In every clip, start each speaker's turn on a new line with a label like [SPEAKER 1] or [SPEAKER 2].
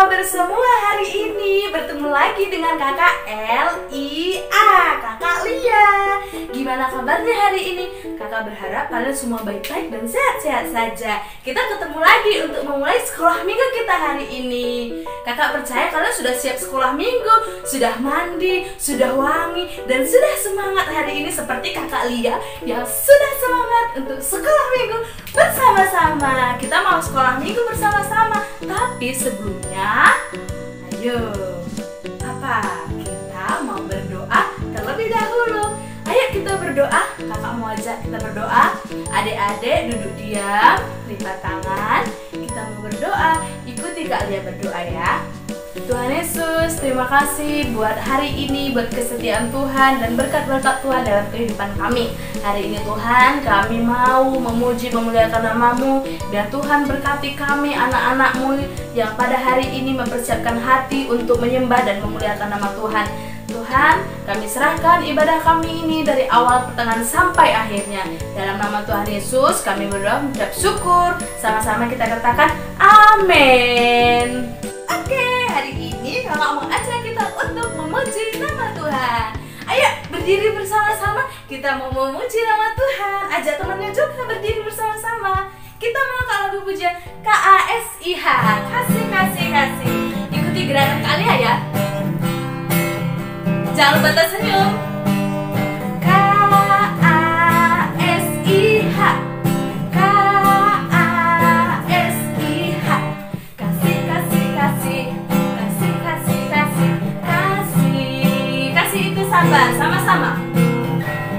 [SPEAKER 1] kabar semua hari ini? Bertemu lagi dengan kakak Lia, kakak Lia. Gimana kabarnya hari ini? Kakak berharap kalian semua baik-baik dan sehat-sehat saja. Kita ketemu lagi untuk memulai sekolah minggu kita hari ini. Kakak percaya kalian sudah siap sekolah minggu, sudah mandi, sudah wangi, dan sudah semangat hari ini seperti kakak Lia yang sudah semangat untuk sekolah minggu bersama-sama. Kita mau sekolah minggu bersama-sama, tapi sebelumnya, ayo, kita mau berdoa terlebih dahulu. Ayo kita berdoa, kakak mau ajak kita berdoa. Adik-adik duduk diam, lipat tangan. Kita mau berdoa, ikuti Kak Lia berdoa ya. Tuhan Yesus, terima kasih buat hari ini, buat kesetiaan Tuhan dan berkat-berkat Tuhan dalam kehidupan kami. Hari ini Tuhan, kami mau memuji, memuliakan nama-Mu. Biar Tuhan berkati kami, anak-anak-Mu yang pada hari ini mempersiapkan hati untuk menyembah dan memuliakan nama Tuhan. Tuhan, kami serahkan ibadah kami ini dari awal, pertengahan, sampai akhirnya. Dalam nama Tuhan Yesus, kami berdoa mengucap syukur. Sama-sama kita katakan amin. Oke, hari ini kakak mau ajak kita untuk memuji nama Tuhan. Ayo berdiri bersama-sama, kita mau memuji nama Tuhan. Ajak temannya juga berdiri bersama-sama. Kita mau lagu pujian KASIH, kasih, kasih, kasih. Ikuti gerakan kalian ya. Jangan lupa tersenyum. KASIH, KASIH. Kasih, kasih, kasih. Kasih, kasih, kasih. Kasih, kasih itu sabar, sama-sama.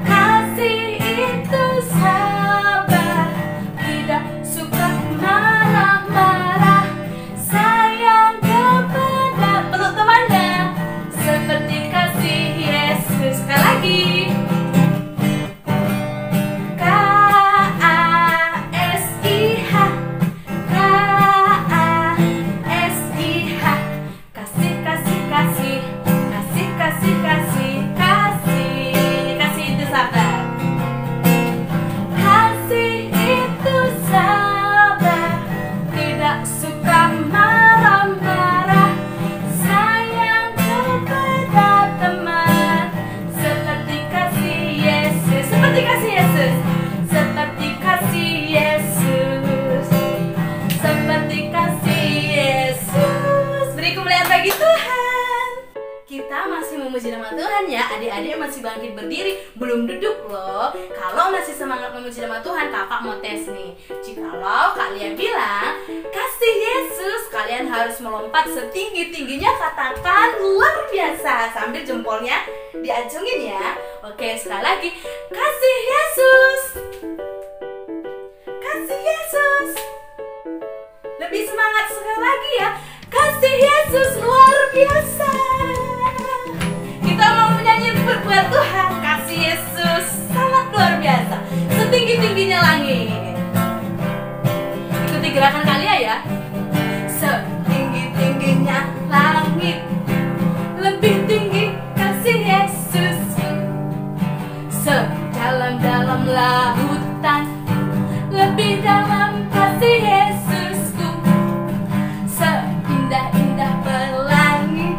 [SPEAKER 1] Kasih itu sabar, tidak suka marah-marah, sayang kepada peluk temannya seperti kasih Yesus. Sekali lagi. KASIH, KASIH. Kasih, kasih, kasih. Kasih, kasih, kasih. Kasih, kasih itu sabar. Kasih itu sabar, tidak suka marah-marah, sayang kepada teman seperti kasih Yesus. Seperti kasih Yesus. Seperti kasih Yesus. Seperti kasih Yesus. Beri kemuliaan bagi Tuhan. Kita masih memuji nama Tuhan ya. Adik-adik masih bangkit berdiri, belum duduk loh. Kalau masih semangat memuji nama Tuhan, kakak mau tes nih. Jikalau kalian bilang kasih Yesus, kalian harus melompat setinggi-tingginya, katakan luar biasa sambil jempolnya diacungin ya. Oke, sekali lagi. Kasih Yesus. Kasih Yesus. Lebih semangat sekali lagi ya. Kasih Yesus luar biasa. Kita mau menyanyi buat Tuhan. Kasih Yesus sangat luar biasa, setinggi-tingginya langit. Ikuti gerakan kalian ya. Setinggi-tingginya langit, lebih tinggi kasih Yesus. Sedalam-dalam lautan, lebih dalam kasih Yesusku. Seindah-indah pelangi,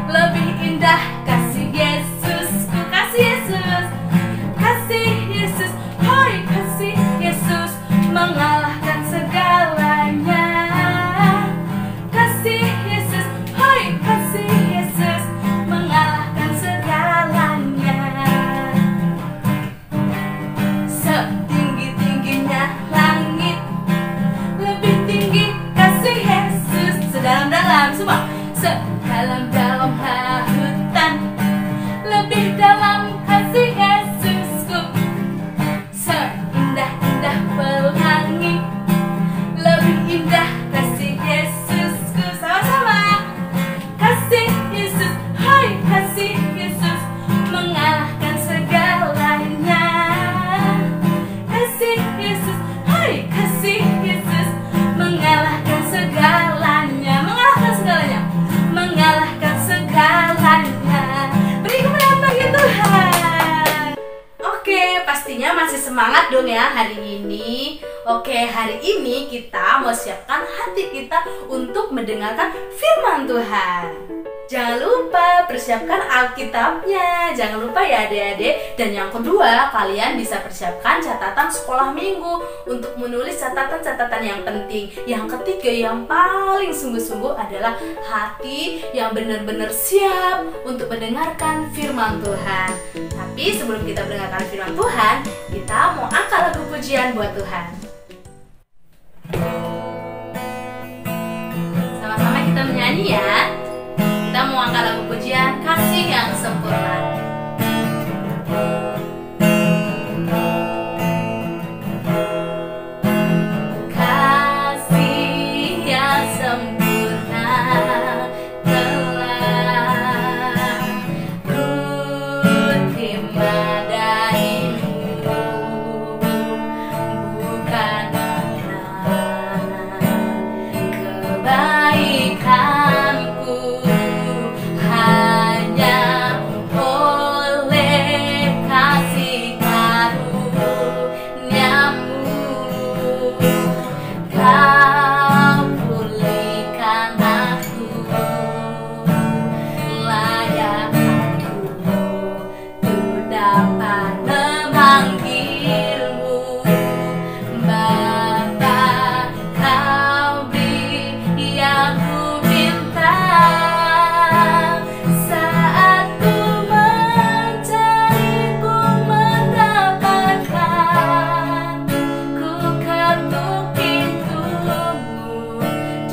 [SPEAKER 1] lebih indah kasih Yesusku. Kasih Yesus. Kasih Yesus. Hoi kasih Yesus, mengalahkan segalanya. Kasih Yesus. Hoi kasih Yesus, mengalahkan segalanya. Setinggi-tingginya langit, lebih tinggi kasih Yesus. Sedalam-dalam semua. Sedalam-dalam lautan, lebih dalam kasih Yesusku. Seindah-indah pelangi, lebih indah kasih Yesusku. Sama-sama. Kasih Yesus. Hai kasih Yesus, mengalahkan segalanya. Kasih Yesus. Hai kasih Yesus, mengalahkan segalanya. Mengalahkan segalanya. Mengalahkan segalanya. Beri kemuliaan bagi Tuhan. Oke, pastinya masih semangat dong ya hari ini. Oke, hari ini kita mau siapkan hati kita untuk mendengarkan firman Tuhan. Jangan lupa persiapkan Alkitabnya, jangan lupa ya adik-adik. Dan yang kedua, kalian bisa persiapkan catatan sekolah minggu untuk menulis catatan-catatan yang penting. Yang ketiga, yang paling sungguh-sungguh adalah hati yang benar-benar siap untuk mendengarkan firman Tuhan. Tapi sebelum kita mendengarkan firman Tuhan, kita mau angkat lagu pujian buat Tuhan. Sama-sama kita menyanyi ya. Kita mau angkat lagu pujian Kasih yang Sempurna. Kasih yang sempurna telah ku terima darimu, bukan karena kebaikanku, hanya oleh kasih karuniamu Kau pulihkan aku, layak aku untuk dapat memanggilmu Bapa. Kau beri yang ku minta saat ku mencari, ku mendapatkan. Ku ketuk pintumu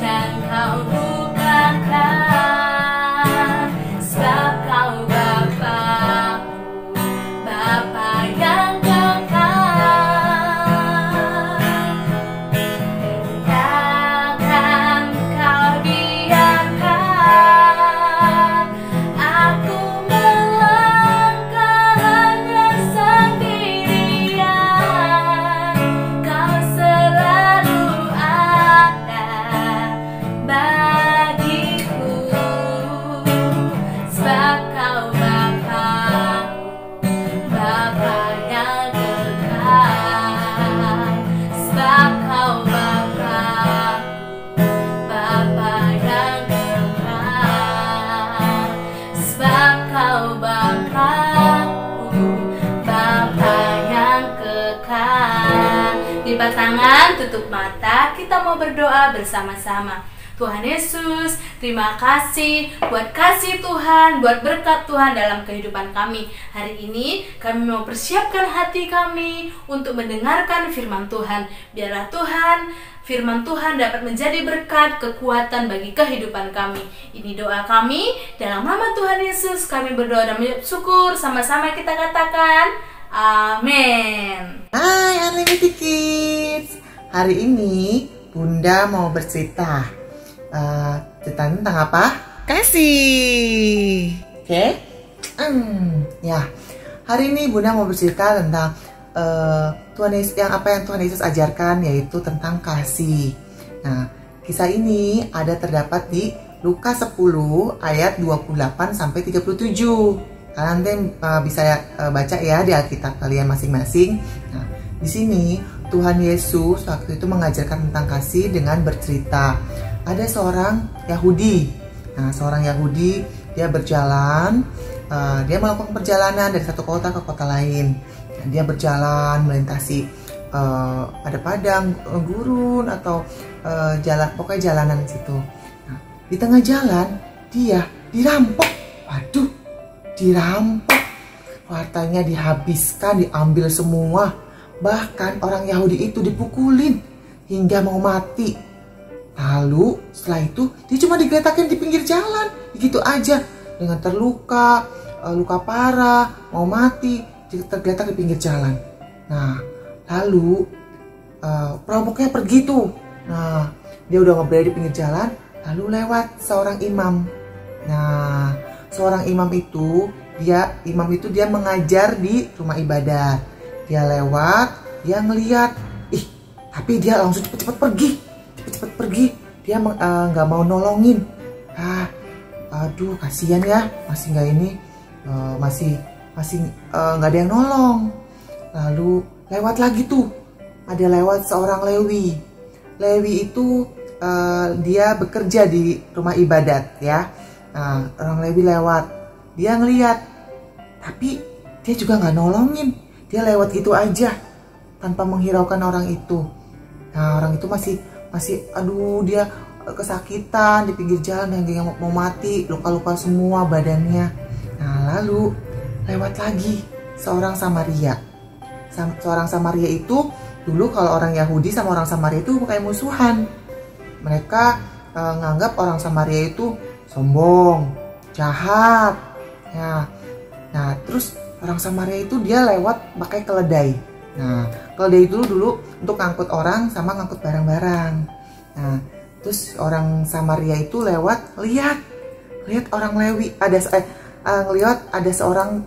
[SPEAKER 1] dan kau bukakan, sebab kau Bapa-Ku, Bapa yang kekal. Takkan kau biarkan aku melangkah hanya sendirian. Kau selalu ada bagiku, sebab kau Bapa-Ku, Bapa yang kekal. Sebab kau Bapa-Ku, Bapa yang kekal. Sebab kau Bapa-Ku, Bapa yang kekal. Lipat tangan, tutup mata, kita mau berdoa bersama-sama. Tuhan Yesus, terima kasih buat kasih Tuhan, buat berkat Tuhan dalam kehidupan kami. Hari ini kami mau persiapkan hati kami untuk mendengarkan firman Tuhan. Biarlah Tuhan, firman Tuhan dapat menjadi berkat, kekuatan bagi kehidupan kami. Ini doa kami, dalam nama Tuhan Yesus kami berdoa dan mengucap syukur. Sama-sama kita katakan, amin.
[SPEAKER 2] Hai Unlimited Kids. Hari ini Bunda mau bercerita tentang apa? Kasih. Oke? Ya. Hari ini Bunda mau bercerita tentang Tuhan Yesus, yang Tuhan Yesus ajarkan, yaitu tentang kasih. Nah, kisah ini ada terdapat di Lukas 10 ayat 28 sampai 37. Kalian nanti bisa baca ya di Alkitab kalian masing-masing. Nah, di sini Tuhan Yesus waktu itu mengajarkan tentang kasih dengan bercerita. Ada seorang Yahudi. Nah, seorang Yahudi dia berjalan, dia melakukan perjalanan dari satu kota ke kota lain. Nah, dia berjalan melintasi ada padang gurun atau jalan, pokoknya jalanan di situ. Nah, di tengah jalan dia dirampok. Waduh, dirampok. Hartanya dihabiskan, diambil semua. Bahkan orang Yahudi itu dipukulin hingga mau mati. Lalu setelah itu dia cuma digeletakin di pinggir jalan, begitu aja, dengan terluka, luka parah, mau mati, tergeletak di pinggir jalan. Nah, lalu perampoknya pergi tuh. Nah, dia udah ngeberada di pinggir jalan, lalu lewat seorang imam. Nah, seorang imam itu dia mengajar di rumah ibadat. Dia lewat, dia ngeliat, tapi dia langsung cepet-cepet pergi. Dia nggak mau nolongin. Aduh, kasihan ya, masih nggak ini, masih nggak ada yang nolong. Lalu lewat lagi tuh, ada lewat seorang Lewi. Lewi itu dia bekerja di rumah ibadat ya. Nah, orang Lewi lewat, dia ngeliat, tapi dia juga nggak nolongin, dia lewat gitu aja tanpa menghiraukan orang itu. Nah, orang itu masih aduh, dia kesakitan di pinggir jalan, yang mau mati, luka-luka semua badannya. Nah, lalu lewat lagi seorang Samaria. Seorang Samaria itu dulu kalau orang Yahudi sama orang Samaria itu kayak musuhan. Mereka nganggap orang Samaria itu sombong, jahat. Nah, terus orang Samaria itu dia lewat pakai keledai. Nah, keledai itu dulu untuk ngangkut orang sama ngangkut barang-barang. Nah, terus orang Samaria itu lewat, lihat orang Lewi, ngelihat ada seorang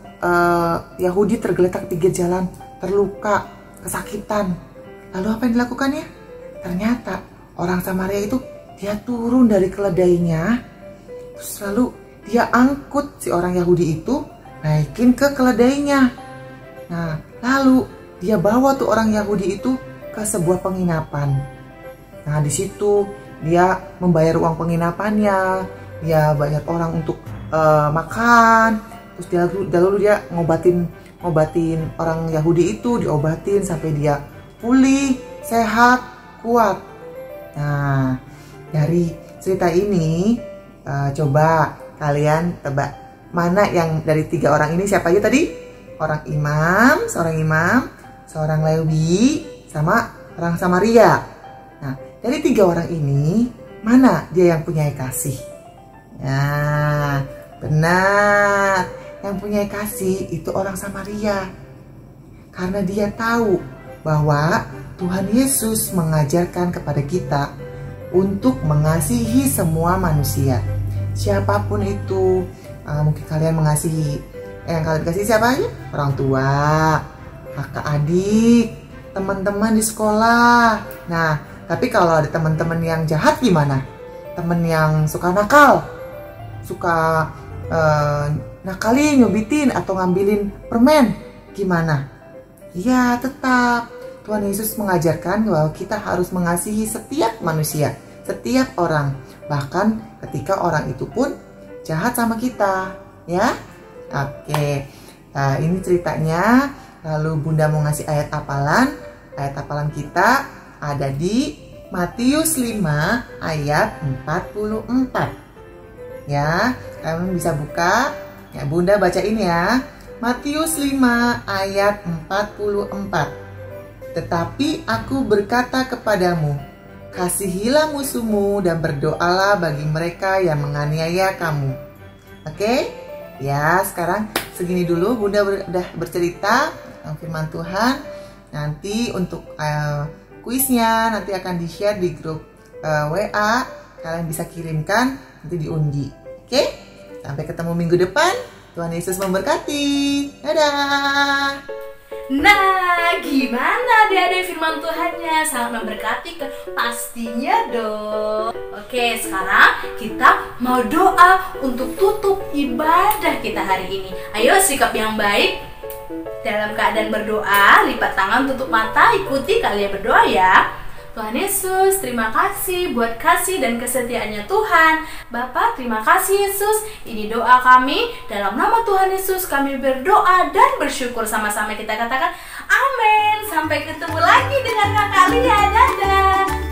[SPEAKER 2] Yahudi tergeletak di pinggir jalan, terluka, kesakitan. Lalu apa yang dilakukannya? Ternyata orang Samaria itu dia turun dari keledainya, terus lalu dia angkut si orang Yahudi itu, naikin ke keledainya. Nah, lalu dia bawa tuh orang Yahudi itu ke sebuah penginapan. Nah, di situ dia membayar uang penginapannya, dia bayar orang untuk makan, terus lalu dia ngobatin orang Yahudi itu, diobatin sampai dia pulih, sehat, kuat. Nah, dari cerita ini coba kalian tebak mana yang dari 3 orang ini, siapa aja tadi? Seorang imam, seorang Lewi, sama orang Samaria. Nah, dari 3 orang ini mana dia yang punya kasih? Nah, benar, yang punya kasih itu orang Samaria. Karena dia tahu bahwa Tuhan Yesus mengajarkan kepada kita untuk mengasihi semua manusia, siapapun itu. Mungkin kalian mengasihi, yang kalian kasih siapa aja? Orang tua, kakak adik, teman-teman di sekolah. Nah, tapi kalau ada teman-teman yang jahat gimana? Teman yang suka nakal, suka nakalin, nyubitin, atau ngambilin permen, gimana? Ya, tetap Tuhan Yesus mengajarkan bahwa kita harus mengasihi setiap manusia, setiap orang, bahkan ketika orang itu pun jahat sama kita, ya. Oke, nah, ini ceritanya. Lalu Bunda mau ngasih ayat hafalan. Ayat hafalan kita ada di Matius 5 ayat 44. Ya, kalian bisa buka. Ya, Bunda bacain ya. Matius 5 ayat 44. Tetapi aku berkata kepadamu, kasihilah musuhmu dan berdoalah bagi mereka yang menganiaya kamu. Oke? Ya, sekarang segini dulu Bunda udah bercerita tentang firman Tuhan. Nanti untuk kuisnya nanti akan di-share di grup WA. Kalian bisa kirimkan, nanti diundi. Oke? Sampai ketemu minggu depan. Tuhan Yesus memberkati. Dadah!
[SPEAKER 1] Nah, gimana adik-adik firman Tuhannya? Sangat memberkati kan? Pastinya dong. Oke, sekarang kita mau doa untuk tutup ibadah kita hari ini. Ayo sikap yang baik. Dalam keadaan berdoa, lipat tangan, tutup mata, ikuti kalian berdoa ya. Tuhan Yesus, terima kasih buat kasih dan kesetiaannya Tuhan. Bapa, terima kasih Yesus. Ini doa kami. Dalam nama Tuhan Yesus kami berdoa dan bersyukur. Sama-sama kita katakan amin. Sampai ketemu lagi dengan kakak Lia. Dadah.